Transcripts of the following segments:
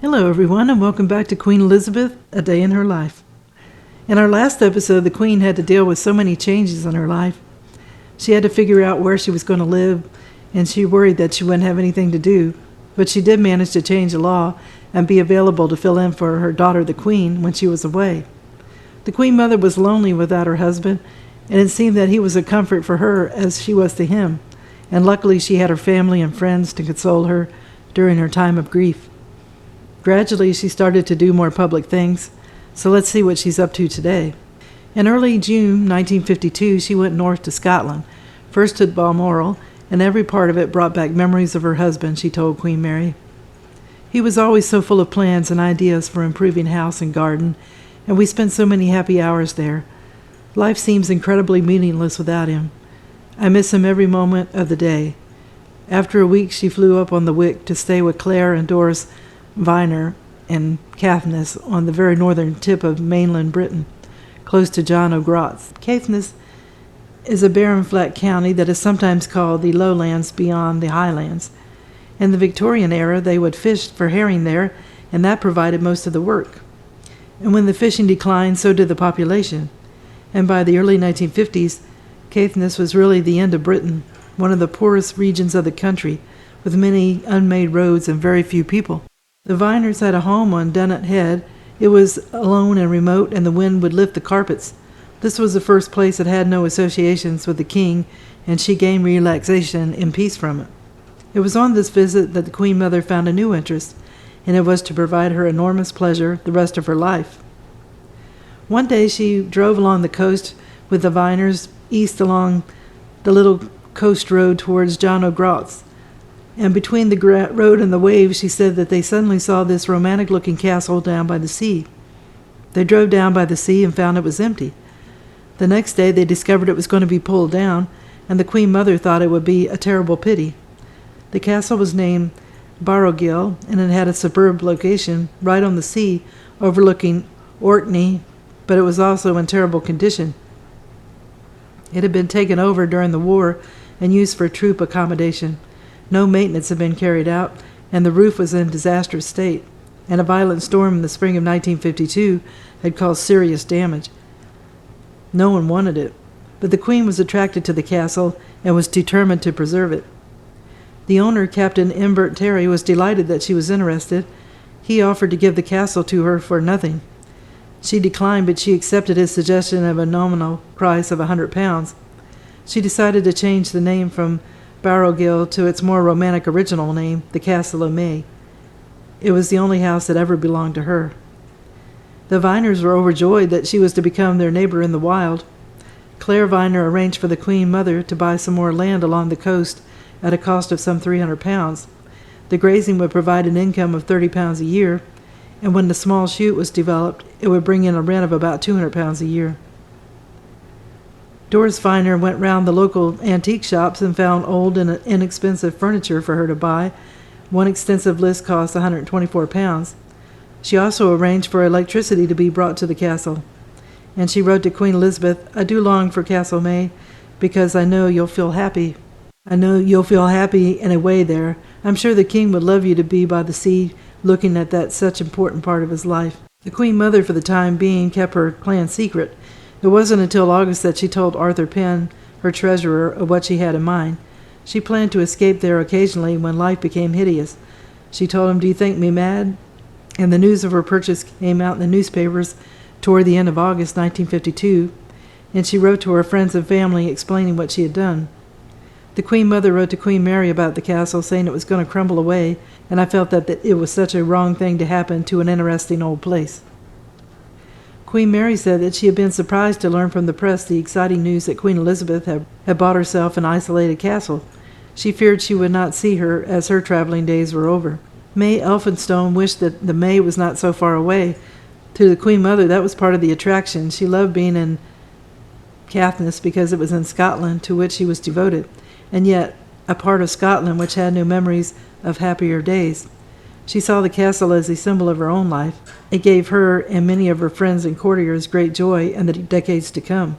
Hello everyone, and welcome back to Queen Elizabeth, A Day in Her Life. In our last episode, the Queen had to deal with so many changes in her life. She had to figure out where she was going to live, and she worried that she wouldn't have anything to do. But she did manage to change the law and be available to fill in for her daughter, the Queen, when she was away. The Queen Mother was lonely without her husband, and it seemed that he was a comfort for her as she was to him. And luckily she had her family and friends to console her during her time of grief. Gradually, she started to do more public things, so let's see what she's up to today. In early June 1952, she went north to Scotland, first to Balmoral, and every part of it brought back memories of her husband, she told Queen Mary. He was always so full of plans and ideas for improving house and garden, and we spent so many happy hours there. Life seems incredibly meaningless without him. I miss him every moment of the day. After a week, she flew up on the Wick to stay with Claire and Doris Viner and Caithness on the very northern tip of mainland Britain, close to John O'Groats. Caithness is a barren flat county that is sometimes called the lowlands beyond the highlands. In the Victorian era, they would fish for herring there, and that provided most of the work. And when the fishing declined, so did the population. And by the early 1950s, Caithness was really the end of Britain, one of the poorest regions of the country, with many unmade roads and very few people. The Viners had a home on Dunnet Head. It was alone and remote, and the wind would lift the carpets. This was the first place that had no associations with the king, and she gained relaxation and peace from it. It was on this visit that the Queen Mother found a new interest, and it was to provide her enormous pleasure the rest of her life. One day she drove along the coast with the Viners east along the little coast road towards John O'Groats. And between the road and the waves, she said that they suddenly saw this romantic-looking castle down by the sea. They drove down by the sea and found it was empty. The next day they discovered it was going to be pulled down, and the Queen Mother thought it would be a terrible pity. The castle was named Barrowgill, and it had a superb location right on the sea overlooking Orkney, but it was also in terrible condition. It had been taken over during the war and used for troop accommodation. No maintenance had been carried out, and the roof was in disastrous state, and a violent storm in the spring of 1952 had caused serious damage. No one wanted it, but the Queen was attracted to the castle and was determined to preserve it. The owner, Captain Imbert Terry, was delighted that she was interested. He offered to give the castle to her for nothing. She declined, but she accepted his suggestion of a nominal price of £100. She decided to change the name from Barrowgill to its more romantic original name, the Castle of May. It was the only house that ever belonged to her. The Viners were overjoyed that she was to become their neighbor in the wild. Claire Viner arranged for the Queen Mother to buy some more land along the coast at a cost of some £300. The grazing would provide an income of £30 a year, and when the small chute was developed, it would bring in a rent of about £200 a year. Doris Viner went round the local antique shops and found old and inexpensive furniture for her to buy. One extensive list cost £124. She also arranged for electricity to be brought to the castle. And she wrote to Queen Elizabeth, "I do long for Castle May, because I know you'll feel happy. I know you'll feel happy in a way there. I'm sure the king would love you to be by the sea, looking at that such important part of his life." The Queen Mother, for the time being, kept her plan secret. It wasn't until August that she told Arthur Penn, her treasurer, of what she had in mind. She planned to escape there occasionally when life became hideous. She told him, "Do you think me mad?" And the news of her purchase came out in the newspapers toward the end of August 1952, and she wrote to her friends and family explaining what she had done. The Queen Mother wrote to Queen Mary about the castle, saying it was going to crumble away, and I felt that it was such a wrong thing to happen to an interesting old place. Queen Mary said that she had been surprised to learn from the press the exciting news that Queen Elizabeth had bought herself an isolated castle. She feared she would not see her as her traveling days were over. May Elphinstone wished that the May was not so far away. To the Queen Mother, that was part of the attraction. She loved being in Caithness because it was in Scotland, to which she was devoted, and yet a part of Scotland which had no memories of happier days. She saw the castle as a symbol of her own life. It gave her and many of her friends and courtiers great joy in the decades to come.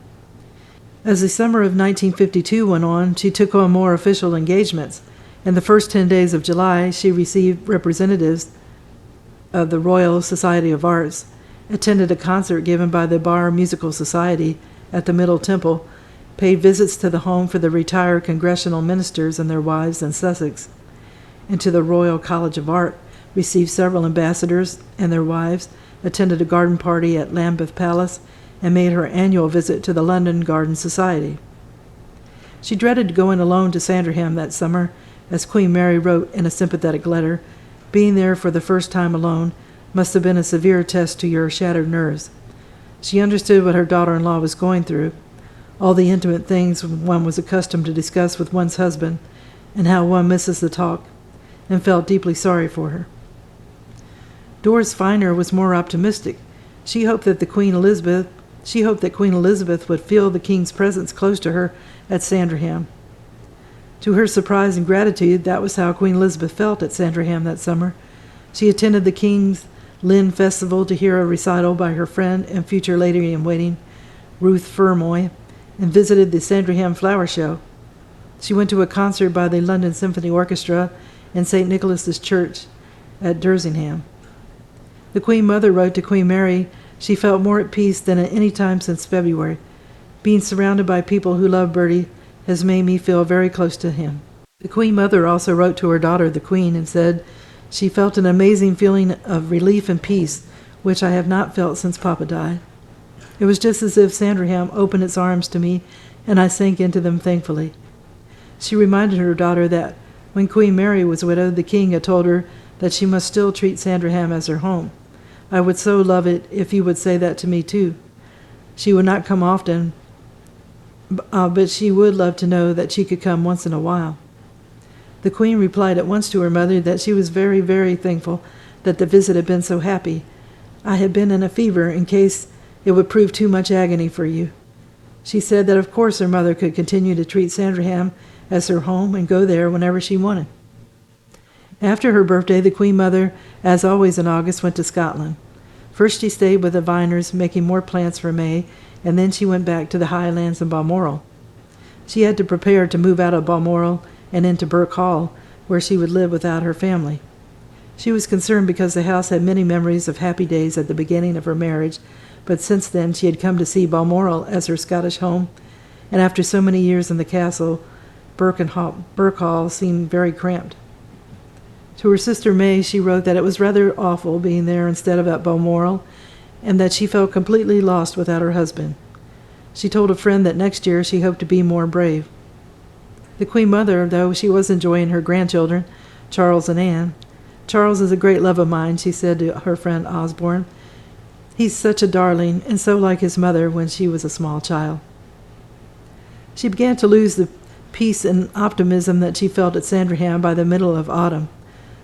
As the summer of 1952 went on, she took on more official engagements. In the first 10 days of July, she received representatives of the Royal Society of Arts, attended a concert given by the Bar Musical Society at the Middle Temple, paid visits to the home for the retired congressional ministers and their wives in Sussex, and to the Royal College of Art, received several ambassadors and their wives, attended a garden party at Lambeth Palace, and made her annual visit to the London Garden Society. She dreaded going alone to Sandringham that summer, as Queen Mary wrote in a sympathetic letter. Being there for the first time alone must have been a severe test to your shattered nerves. She understood what her daughter-in-law was going through, all the intimate things one was accustomed to discuss with one's husband, and how one misses the talk, and felt deeply sorry for her. Doris Finer was more optimistic. She hoped that Queen Elizabeth would feel the king's presence close to her at Sandringham. To her surprise and gratitude, that was how Queen Elizabeth felt at Sandringham that summer. She attended the King's Lynn Festival to hear a recital by her friend and future lady-in-waiting, Ruth Fermoy, and visited the Sandringham Flower Show. She went to a concert by the London Symphony Orchestra in St. Nicholas's Church at Dersingham. The Queen Mother wrote to Queen Mary she felt more at peace than at any time since February. Being surrounded by people who love Bertie has made me feel very close to him. The Queen Mother also wrote to her daughter, the Queen, and said she felt an amazing feeling of relief and peace, which I have not felt since Papa died. It was just as if Sandringham opened its arms to me, and I sank into them thankfully. She reminded her daughter that when Queen Mary was widowed, the King had told her that she must still treat Sandringham as her home. I would so love it if you would say that to me too. She would not come often, but she would love to know that she could come once in a while. The Queen replied at once to her mother that she was very, very thankful that the visit had been so happy. I had been in a fever in case it would prove too much agony for you. She said that of course her mother could continue to treat Sandringham as her home and go there whenever she wanted. After her birthday, the Queen Mother, as always in August, went to Scotland. First she stayed with the Viners, making more plans for May, and then she went back to the Highlands and Balmoral. She had to prepare to move out of Balmoral and into Birk Hall, where she would live without her family. She was concerned because the house had many memories of happy days at the beginning of her marriage, but since then she had come to see Balmoral as her Scottish home, and after so many years in the castle, Birk Hall seemed very cramped. To her sister May, she wrote that it was rather awful being there instead of at Balmoral, and that she felt completely lost without her husband. She told a friend that next year she hoped to be more brave. The Queen Mother, though she was enjoying her grandchildren, Charles and Anne. Charles is a great love of mine, she said to her friend Osborne. He's such a darling, and so like his mother when she was a small child. She began to lose the peace and optimism that she felt at Sandringham by the middle of autumn.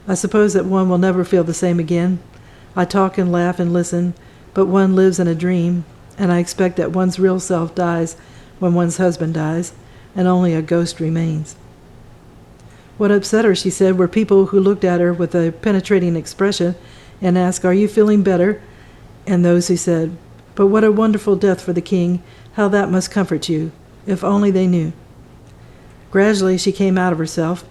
I suppose that one will never feel the same again. I talk and laugh and listen, but one lives in a dream, and I expect that one's real self dies when one's husband dies, and only a ghost remains. What upset her, she said, were people who looked at her with a penetrating expression and asked, "Are you feeling better?" And those who said, "But what a wonderful death for the king, how that must comfort you, if only they knew." Gradually she came out of herself.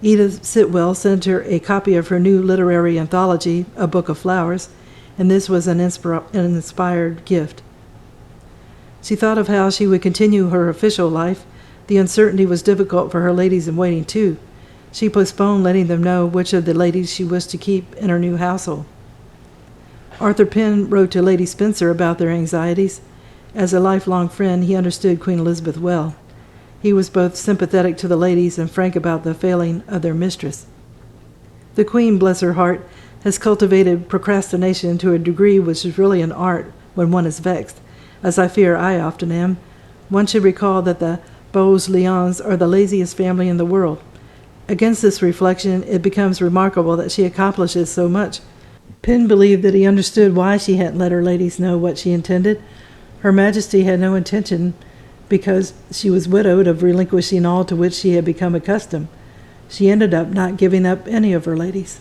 Edith Sitwell sent her a copy of her new literary anthology, A Book of Flowers, and this was an inspired gift. She thought of how she would continue her official life. The uncertainty was difficult for her ladies-in-waiting, too. She postponed letting them know which of the ladies she wished to keep in her new household. Arthur Pym wrote to Lady Spencer about their anxieties. As a lifelong friend, he understood Queen Elizabeth well. He was both sympathetic to the ladies and frank about the failing of their mistress. The Queen, bless her heart, has cultivated procrastination to a degree which is really an art when one is vexed, as I fear I often am. One should recall that the Beaulions are the laziest family in the world. Against this reflection, it becomes remarkable that she accomplishes so much. Pym believed that he understood why she hadn't let her ladies know what she intended. Her Majesty had no intention, because she was widowed, of relinquishing all to which she had become accustomed. She ended up not giving up any of her ladies.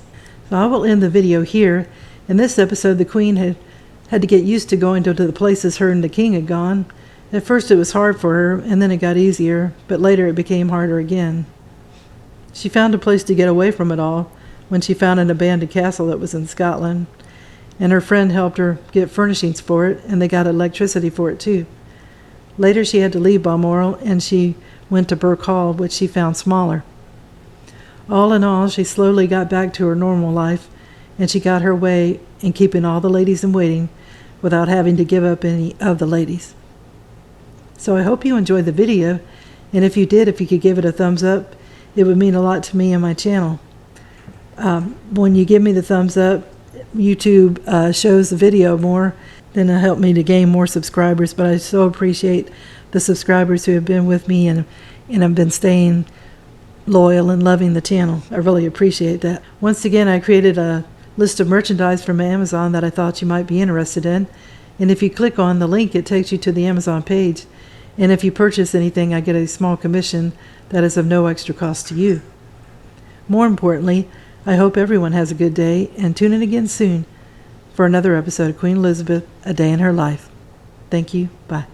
So I will end the video here. In this episode, the Queen had to get used to going to the places her and the King had gone. At first it was hard for her, and then it got easier, but later it became harder again. She found a place to get away from it all when she found an abandoned castle that was in Scotland. and her friend helped her get furnishings for it, and they got electricity for it too. Later she had to leave Balmoral, and she went to Burke Hall, which she found smaller. All in all, she slowly got back to her normal life, and she got her way in keeping all the ladies in waiting without having to give up any of the ladies. So I hope you enjoyed the video, and if you did, if you could give it a thumbs up, it would mean a lot to me and my channel. When you give me the thumbs up, YouTube shows the video more, then it'll help me to gain more subscribers. But I so appreciate the subscribers who have been with me and have been staying loyal and loving the channel. I really appreciate that. Once again, I created a list of merchandise from Amazon that I thought you might be interested in. And if you click on the link, it takes you to the Amazon page. And if you purchase anything, I get a small commission that is of no extra cost to you. More importantly, I hope everyone has a good day, and tune in again soon for another episode of Queen Elizabeth, A Day in Her Life. Thank you. Bye.